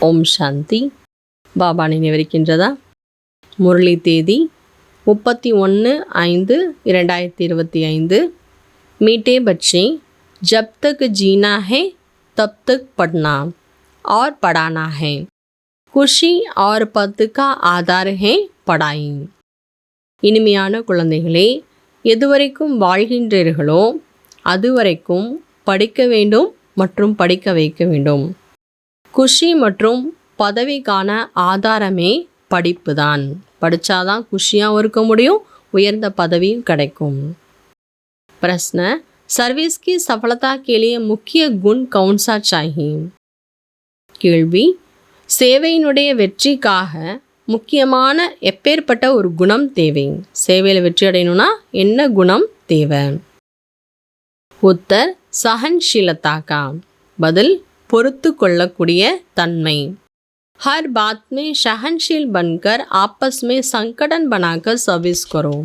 ஓம் சாந்தி. பாபா நினைவிருக்கின்றதா? முரளி தேதி 31/5/2025. मीठे बच्चे, जब तक जीना है तब तक पढ़ना और पढ़ाना है. खुशी और पद का आधार है पढ़ाई. இனிமையான குழந்தைகளே, எதுவரைக்கும் வாழ்கின்றீர்களோ அதுவரைக்கும் படிக்க வேண்டும் மற்றும் படிக்க வைக்க வேண்டும். குஷி மற்றும் பதவிக்கான ஆதாரமே படிப்பு தான். படித்தாதான் குஷியாகவும் இருக்க முடியும், உயர்ந்த பதவியும் கிடைக்கும். प्रश्न, सर्विस की सफलता के लिए मुख्य गुण कौन सा चाहिए? கேள்வி, சேவையினுடைய வெற்றிக்காக முக்கியமான எப்பேற்பட்ட ஒரு குணம் தேவை? சேவையில் வெற்றி அடையணும்னா என்ன குணம் தேவை? உத்தர், சஹன்ஷீலதா கா. பதில், பொறுத்து கொள்ளக்கூடிய தன்மை. हर बात में सहनशील बनकर आपस में संकटन बनाकर सर्विस करो.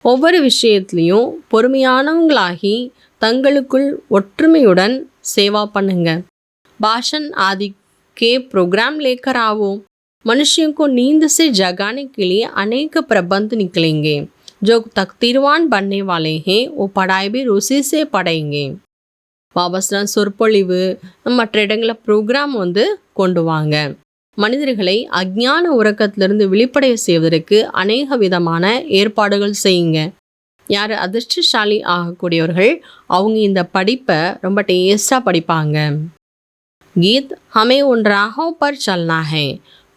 ஒவ்வொரு விஷயத்துலையும் பொறுமையானவங்களாகி தங்களுக்குள் ஒற்றுமையுடன் சேவா பண்ணுங்க. भाषण आदि के प्रोग्राम लेकर आओ. मनुष्यों को नींद से जगाने के लिए अनेक प्रबंध निकलेंगे. जो तकदीरवान बनने वाले हैं वो पढ़ाई भी उसी से पढ़ेंगे. வாபஸ்லாம் சொற்பொழிவு மற்ற இடங்களில் ப்ரோக்ராம் கொண்டு வாங்க. மனிதர்களை அஞ்ஞான உறக்கத்திலிருந்து விழிப்படைய செய்வதற்கு அநேக விதமான ஏற்பாடுகள் செய்யுங்க. யார் அதிர்ஷ்டசாலி ஆகக்கூடியவர்கள் அவங்க இந்த படிப்பை ரொம்ப டேஸ்டாக படிப்பாங்க. கீத், ஹமே உன் ராகவ் பர் சல்னா ஹை.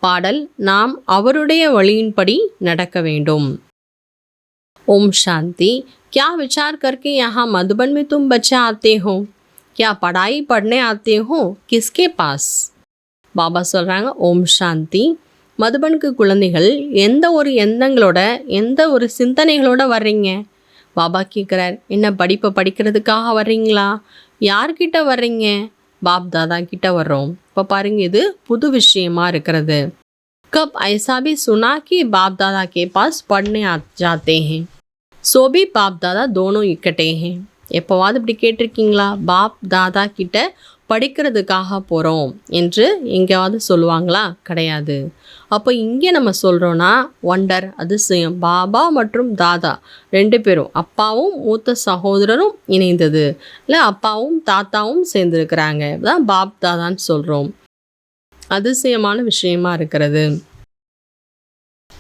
பாடல், நாம் அவருடைய வழியின்படி நடக்க வேண்டும். ஓம் சாந்தி. क्या विचार करके यहाँ मधुबन में तुम बच्चे आते हो? क्या पढ़ाई पढ़ने आते हो? किसके पास? பாபா சொல்கிறாங்க, ஓம் சாந்தி. மதுபனுக்கு குழந்தைகள் எந்த ஒரு எண்ணங்களோட எந்த ஒரு சிந்தனைகளோட வர்றீங்க? பாபா கேட்குறார், என்ன படிப்பை படிக்கிறதுக்காக வர்றீங்களா? யார்கிட்ட வர்றீங்க? பாப் தாதா கிட்ட வர்றோம். இப்போ பாருங்க, இது புது விஷயமா இருக்கிறது. கப் ஐசா भी सुना कि बाप दादा के पास पढ़ने जाते हैं. सो भी बाप दादा दोनों इकट्ठे हैं. எப்போவாது இப்படி கேட்டிருக்கீங்களா? பாப் தாதா கிட்ட படிக்கிறதுக்காக போகிறோம் என்று எங்கேயாவது சொல்லுவாங்களா? கிடையாது. அப்போ இங்கே நம்ம சொல்கிறோன்னா ஒண்டர், அதிசயம். பாபா மற்றும் தாதா ரெண்டு பேரும், அப்பாவும் மூத்த சகோதரரும் இணைந்தது, இல்லை அப்பாவும் தாத்தாவும் சேர்ந்துருக்கிறாங்க, தான் பாப் தாதான்னு சொல்கிறோம். அதிசயமான விஷயமா இருக்கிறது.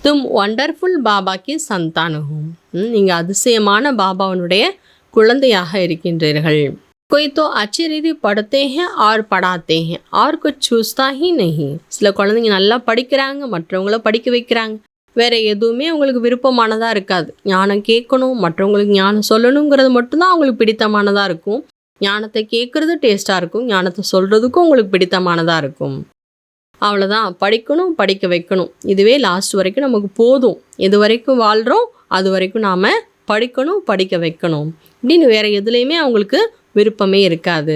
தும் ஒண்டர்ஃபுல் பாபாக்கு சந்தானகும். நீங்கள் அதிசயமான பாபாவனுடைய குழந்தையாக இருக்கின்றீர்கள். कोई तो अच्छी रीति पढ़ते हैं और पढ़ाते हैं और कुछ छूसता ही नहीं. சில குழந்தைங்க நல்லா படிக்கிறாங்க, மற்றவங்கள படிக்க வைக்கிறாங்க. வேறு எதுவுமே அவங்களுக்கு விருப்பமானதாக இருக்காது. ஞானம் கேட்கணும், மற்றவங்களுக்கு ஞானம் சொல்லணுங்கிறது மட்டும்தான் அவங்களுக்கு பிடித்தமானதாக இருக்கும். ஞானத்தை கேட்குறது டேஸ்ட்டாக இருக்கும், ஞானத்தை சொல்கிறதுக்கும் உங்களுக்கு பிடித்தமானதாக இருக்கும். அவ்வளோதான், படிக்கணும், படிக்க வைக்கணும். இதுவே லாஸ்ட் வரைக்கும் நமக்கு போதும். எது வரைக்கும் வாழ்கிறோம் அது வரைக்கும் நாம் படிக்கணும், படிக்க வைக்கணும் அப்படின்னு வேறு எதுலேயுமே அவங்களுக்கு விருப்பமே இருக்காது.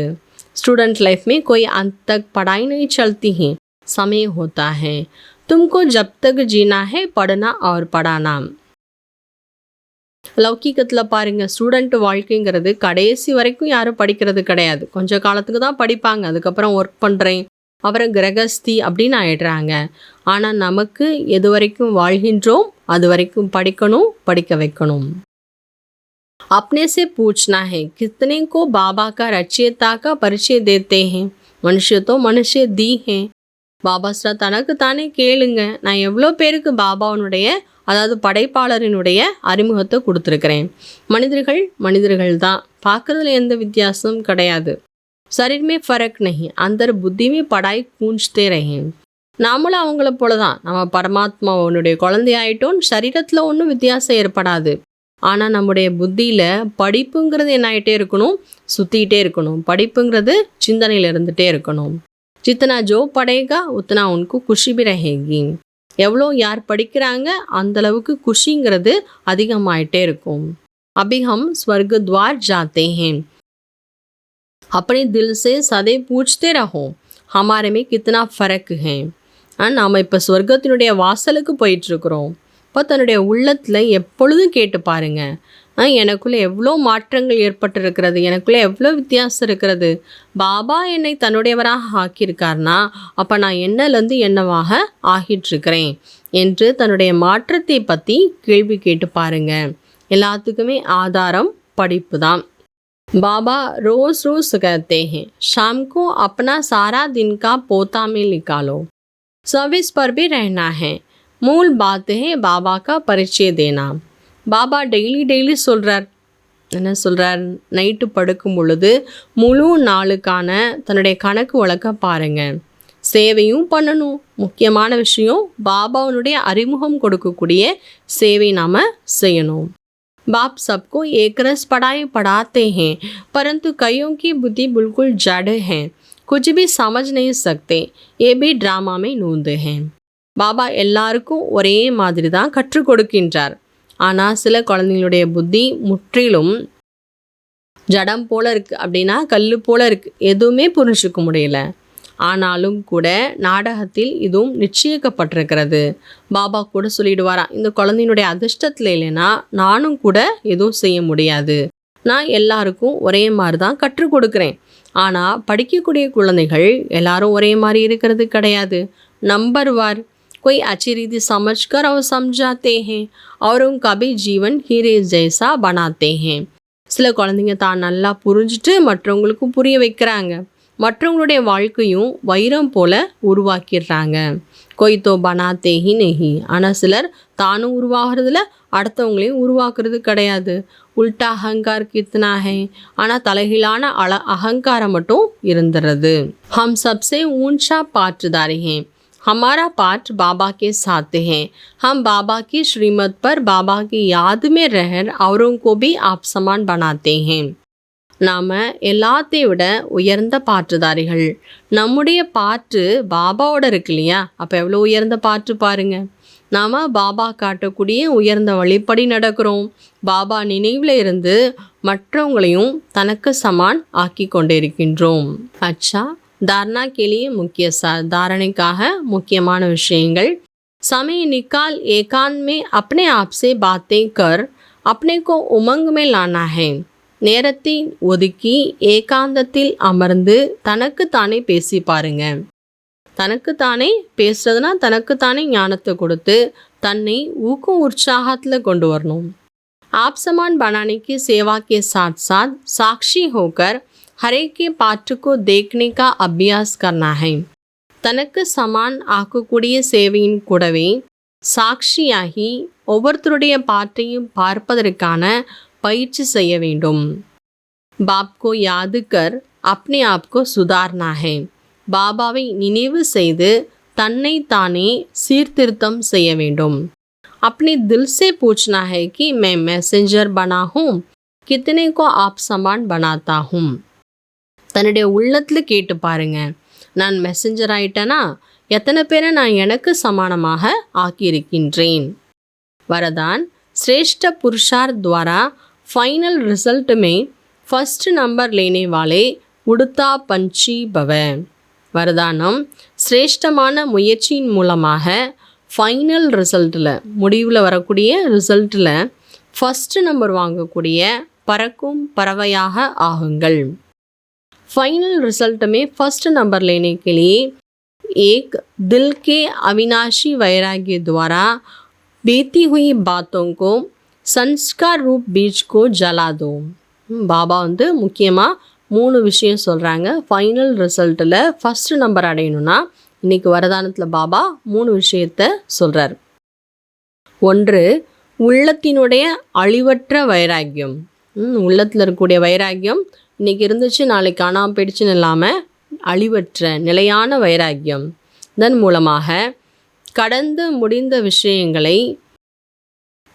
स्टूडेंट लाइफ में कोई अंत तक पढ़ाई नहीं चलती है, समय होता है. तुमको जब तक जीना है पढ़ना और पढ़ाना. லௌகிகத்தில் பாருங்கள், ஸ்டூடெண்ட் வாழ்க்கைங்கிறது கடைசி வரைக்கும் யாரும் படிக்கிறது கிடையாது. கொஞ்சம் காலத்துக்கு தான் படிப்பாங்க, அதுக்கப்புறம் ஒர்க் பண்ணுறேன், அப்புறம் கிரகஸ்தி அப்படின்னு ஆயிடுறாங்க. ஆனால் நமக்கு எது வரைக்கும் வாழ்கின்றோம் அது வரைக்கும் படிக்கணும், படிக்க வைக்கணும். अपने से पूछना है कितने को बाबा का रचयिता का परिचय देते हैं. मनुष्य तो मनुष्य दी हैं. பாபா சார் தனக்கு தானே கேளுங்க, நான் எவ்வளோ பேருக்கு பாபாவனுடைய அதாவது படைப்பாளரினுடைய அறிமுகத்தை கொடுத்துருக்கிறேன். மனிதர்கள் மனிதர்கள் தான், பார்க்குறதுல எந்த வித்தியாசமும் கிடையாது. शरीर में फर्क नहीं, अंदर बुद्धि में पढ़ाई पूछते रहें. நாமளும் அவங்கள போல தான், நம்ம பரமாத்மாவனுடைய குழந்தையாயிட்டோம், சரீரத்தில் ஒன்றும் வித்தியாசம் ஏற்படாது. ஆனால் நம்முடைய புத்தியில் படிப்புங்கிறது என்ன ஆகிட்டே இருக்கணும், சுற்றிக்கிட்டே இருக்கணும். படிப்புங்கிறது சிந்தனையில் இருந்துகிட்டே இருக்கணும். ஜித்தனா ஜோ படைகா உத்தனா உனக்கு குஷி பி ரஹேகி. எவ்வளோ யார் படிக்கிறாங்க அந்தளவுக்கு குஷிங்கிறது அதிகமாயிட்டே இருக்கும். அபி ஹம் ஸ்வர்க துவார் ஜாத்தே ஹேன். अपने दिल से सदैव पूछते रहो हमारे में कितना फ़र्क है. நாம் இப்போ சொர்க்கத்தினுடைய வாசலுக்கு போயிட்டுருக்குறோம். இப்போ தன்னுடைய உள்ளத்தில் எப்பொழுதும் கேட்டு பாருங்கள், எனக்குள்ளே எவ்வளோ மாற்றங்கள் ஏற்பட்டிருக்கிறது, எனக்குள்ளே எவ்வளோ வித்தியாசம் இருக்கிறது. பாபா என்னை தன்னுடையவராக ஆக்கியிருக்காருனா அப்போ நான் என்னலேருந்து என்னவாக ஆகிட்டுருக்கிறேன் என்று தன்னுடைய மாற்றத்தை பற்றி கேள்வி கேட்டு பாருங்க. எல்லாத்துக்குமே ஆதாரம் படிப்பு தான். बाबा रोज रोज कहते हैं शाम को अपना सारा दिन का पोता में निकालो, सर्विस पर भी रहना है, मूल बात है बाबा का परिचय देना. பாபா டெய்லி சொல்கிறார். என்ன சொல்கிறார்? நைட்டு படுக்கும் பொழுது முழு நாளுக்கான தன்னுடைய கணக்கு வழக்க பாருங்கள். சேவையும் பண்ணணும். முக்கியமான விஷயம் பாபாவுடைய அறிமுகம் கொடுக்கக்கூடிய சேவை நாம் செய்யணும். बाप सबको एक रस पढ़ाई पढ़ाते हैं, परंतु कईयों की बुद्धि बिल्कुल जड़ है, कुछ भी समझ नहीं सकते, ये भी ड्रामा में नूंद हैं. பாபா எல்லாருக்கும் ஒரே மாதிரி தான் கற்றுக் கொடுக்கின்றார். ஆனால் சில குழந்தைங்களுடைய புத்தி முற்றிலும் ஜடம் போல இருக்குது, அப்படின்னா கல் போல இருக்குது, எதுவுமே புரிஞ்சுக்க முடியல. ஆனாலும் கூட நாடகத்தில் இதுவும் நிச்சயிக்கப்பட்டிருக்கிறது. பாபா கூட சொல்லிடுவாராம், இந்த குழந்தையினுடைய அதிர்ஷ்டத்தில் இல்லைன்னா நானும் கூட எதுவும் செய்ய முடியாது. நான் எல்லாருக்கும் ஒரே மாதிரி தான் கற்றுக் கொடுக்குறேன். ஆனால் படிக்கக்கூடிய குழந்தைகள் எல்லாரும் ஒரே மாதிரி இருக்கிறது கிடையாது. நம்பர் வார் कोई अच्छी रीति समझकर और समझाते हैं और उनका भी जीवन हीरे जैसा बनाते हैं. சில குழந்தைங்க தான் நல்லா புரிஞ்சுட்டு மற்றவங்களுக்கு புரிய வைக்கிறாங்க, மற்றவங்களுடைய வாழ்க்கையும் வைரம் போல உருவாக்கிடுறாங்க. கொய் தோ பனாத்தே ஹி நெஹி. ஆனால் சிலர் தானும் உருவாகிறதுல அடுத்தவங்களையும் உருவாக்குறது கிடையாது. உல்டா அகங்கார் கித்னா ஹே. ஆனால் தலைகீழான அகங்காரம் மட்டும் இருந்துறது. ஹம் சப்சே ஊன்ஷா பாற்றுதாரி ஹே, हमारा पाठ बाबा के साथ है, हम बाबा की श्रीमत पर बाबा की याद में रह औरों को भी आप समान बनाते हैं. நாம் எல்லாத்தையும் விட உயர்ந்த பாற்றுதாரிகள். நம்முடைய பாற்று பாபாவோட இருக்கு இல்லையா? அப்போ எவ்வளோ உயர்ந்த பாற்று பாருங்க. நாம் பாபா காட்டக்கூடிய உயர்ந்த வழிப்படி நடக்கிறோம். பாபா நினைவில் இருந்து மற்றவங்களையும் தனக்கு சமான் ஆக்கி கொண்டிருக்கின்றோம். அச்சா, धारणा के लिए मुख्य धारणेக்காக முக்கியமான விஷயங்கள். समय निकाल एकांत में अपने आप से बातें कर अपने को उमंग में लाना है. நேரத்தை ஒதுக்கி ஏகாந்தத்தில் அமர்ந்து தனக்குத்தானே பேசி பாருங்க. தனக்குத்தானே பேசுறதுனா தனக்குத்தானே ஞானத்தை கொடுத்து தன்னை ஊக்கம் உற்சாகத்தில் கொண்டு வரணும். आप समान बनाने की सेवा के साथ साथ साक्षी होकर हर एक के पाठ को देखने का अभ्यास करना है. தனக்கு சமான் ஆக்கக்கூடிய சேவையின் கூடவே சாட்சியாகி ஒவ்வொருத்தருடைய பாட்டையும் பார்ப்பதற்கான பயிற்சி செய்ய வேண்டும். பாப் கோ யாது கர் அப்னே ஆப் கோ சுதார்னா ஹே. பாபாவை நினைவு செய்து தன்னை தானே சீர்திருத்தம் செய்ய வேண்டும். अपने दिल से पूछना है कि मैं मैसेंजर बना हूँ, कितने को आप समान बनाता हूँ. தன்னுடைய உள்ளத்தில் கேட்டு பாருங்க, நான் மெசஞ்சர் ஆயிட்டேனா எத்தனை பேரை நான் எனக்கு சமானமாக ஆக்கியிருக்கின்றேன். वरदान श्रेष्ठ पुरुषार्थ द्वारा फाइनल रिजल्ट में फर्स्ट नंबर लेने वाले उड़ता पंछी भव. வரதானம் சிரேஷ்டமான முயற்சியின் மூலமாக ஃபைனல் ரிசல்ட்டில், முடிவில் வரக்கூடிய ரிசல்ட்டில் ஃபஸ்ட்டு நம்பர் வாங்கக்கூடிய பறக்கும் பறவையாக ஆகுங்கள். फाइनल रिजल्ट में फर्स्ट नंबर लेने के लिए एक दिल के अविनाशी वैराग्य द्वारा बीती हुई बातों को संस्कार रूप बीज को जला दो. பாபா முக்கியமாக 3 விஷயம் சொல்கிறாங்க. ஃபைனல் ரிசல்ட்டில் ஃபஸ்ட்டு நம்பர் அடையணும்னா இன்றைக்கி வரதானத்தில் பாபா 3 விஷயத்தை சொல்கிறார். 1, உள்ளத்தினுடைய அழிவற்ற வைராக்கியம். உள்ளத்தில் இருக்கக்கூடிய வைராக்கியம் இன்றைக்கி இருந்துச்சு நாளைக்கு காணாமல் போயிடுச்சுன்னு இல்லாமல் அழிவற்ற நிலையான வைராக்கியம். இதன் மூலமாக கடந்து முடிந்த விஷயங்களை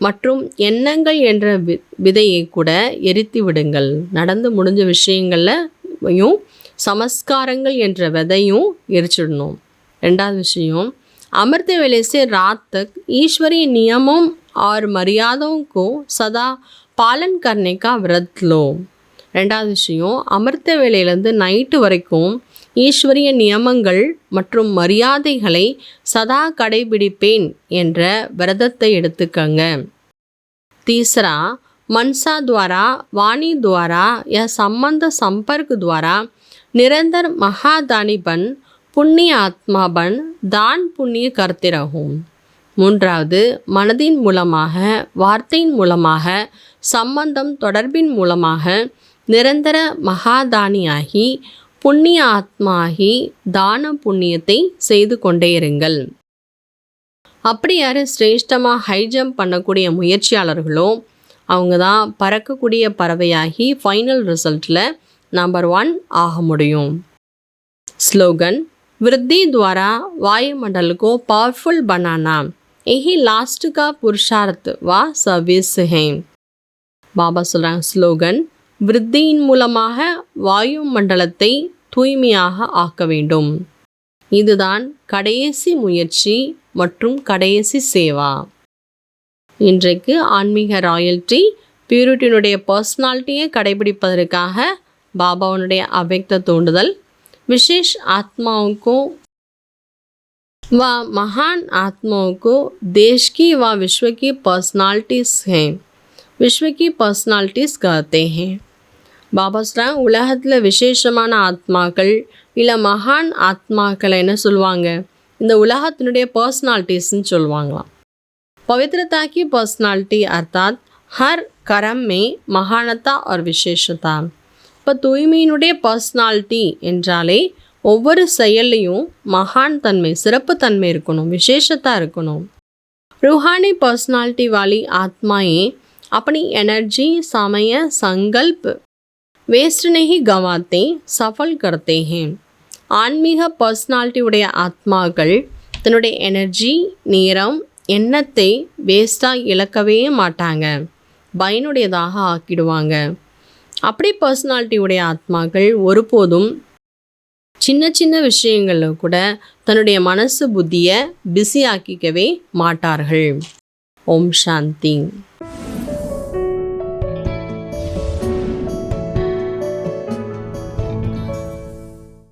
மற்றும் எண்ணங்கள் என்ற விதையை கூட எரித்து விடுங்கள். நடந்து முடிஞ்ச விஷயங்கள்லையும் சமஸ்காரங்கள் என்ற விதையும் எரிச்சிடணும். 2வது விஷயம், अमृत वेले से रात तक ईश्वरीय नियमों और मर्यादाओं को सदा पालन करने का व्रत लो. 2வது விஷயம், அமிர்த வேளையிலேருந்து நைட்டு வரைக்கும் ஈஸ்வரிய நியமங்கள் மற்றும் மரியாதைகளை சதா கடைபிடிப்பேன் என்ற விரதத்தை எடுத்துக்கங்க. तीसरा, मनसा द्वारा, वाणी द्वारा या संबंध संपर्क द्वारा निरंतर महादानी बन पुण्य आत्मा बन दान पुण्य करते रहो. மூன்றாவது, மனதின் மூலமாக, வார்த்தையின் மூலமாக, சம்பந்தம் தொடர்பின் மூலமாக நிரந்தர மகாதானியாகி புண்ணிய ஆத்மாகி தான புண்ணியத்தை செய்து கொண்டே இருங்கள். அப்படி யார் சிரேஷ்டமாக ஹை ஜம்ப் பண்ணக்கூடிய முயற்சியாளர்களோ அவங்க தான் பறக்கக்கூடிய பறவையாகி ஃபைனல் ரிசல்ட்டில் நம்பர் 1 ஆக முடியும். स्लोगन, वृद्धि द्वारा वायुमंडल को पावरफुल बनाना यही लास्ट का पुरुषार्थ व सर्विस है. பாபா சொல்கிறாங்க, ஸ்லோகன், விருத்தியின் மூலமாக வாயு மண்டலத்தை தூய்மையாக ஆக்க வேண்டும். இதுதான் கடைசி முயற்சி மற்றும் கடைசி சேவா. இன்றைக்கு ஆன்மீக ராயல்டி பியூரிட்டியினுடைய பர்சனாலிட்டியை கடைபிடிப்பதற்காக பாபாவுடைய அவ்யக்த தூண்டுதல், विशेष आत्माओं को व महान आत्माओं को देश की व विश्व की पर्सनालिटीज़ हैं, विश्व की पर्सनालिटीज़ कहते हैं. பாபா சொல்கிறாங்க, உலகத்தில் விசேஷமான ஆத்மாக்கள் இல்லை மகான் ஆத்மாக்களை என்ன சொல்லுவாங்க, இந்த உலகத்தினுடைய पर्सनालिटीज़ன்னு சொல்லுவாங்களாம். पवित्रता की पर्सनालिटी अर्थात हर कर्म में महानता और विशेषता. இப்போ தூய்மையினுடைய பர்சனாலிட்டி என்றாலே ஒவ்வொரு செயல்லையும் மகான் தன்மை, சிறப்பு தன்மை இருக்கணும், விசேஷத்தா இருக்கணும். रूहानी पर्सनालिटी वाली आत्माएं अपनी एनर्जी, समय, संकल्प वेस्ट नहीं गंवाते, सफल करते हैं. ஆன்மீக பர்சனாலிட்டி உடைய ஆத்மாக்கள் தன்னுடைய எனர்ஜி, நேரம், எண்ணத்தை வேஸ்ட்டாக இழக்கவே மாட்டாங்க, பயனுடையதாக ஆக்கிடுவாங்க. அப்படி பர்சனாலிட்டி உடைய ஆத்மாக்கள் ஒருபோதும் சின்ன சின்ன விஷயங்களில் கூட தன்னுடைய மனசு புத்தியை பிஸி ஆக்கிக்கவே மாட்டார்கள். ஓம் சாந்தி.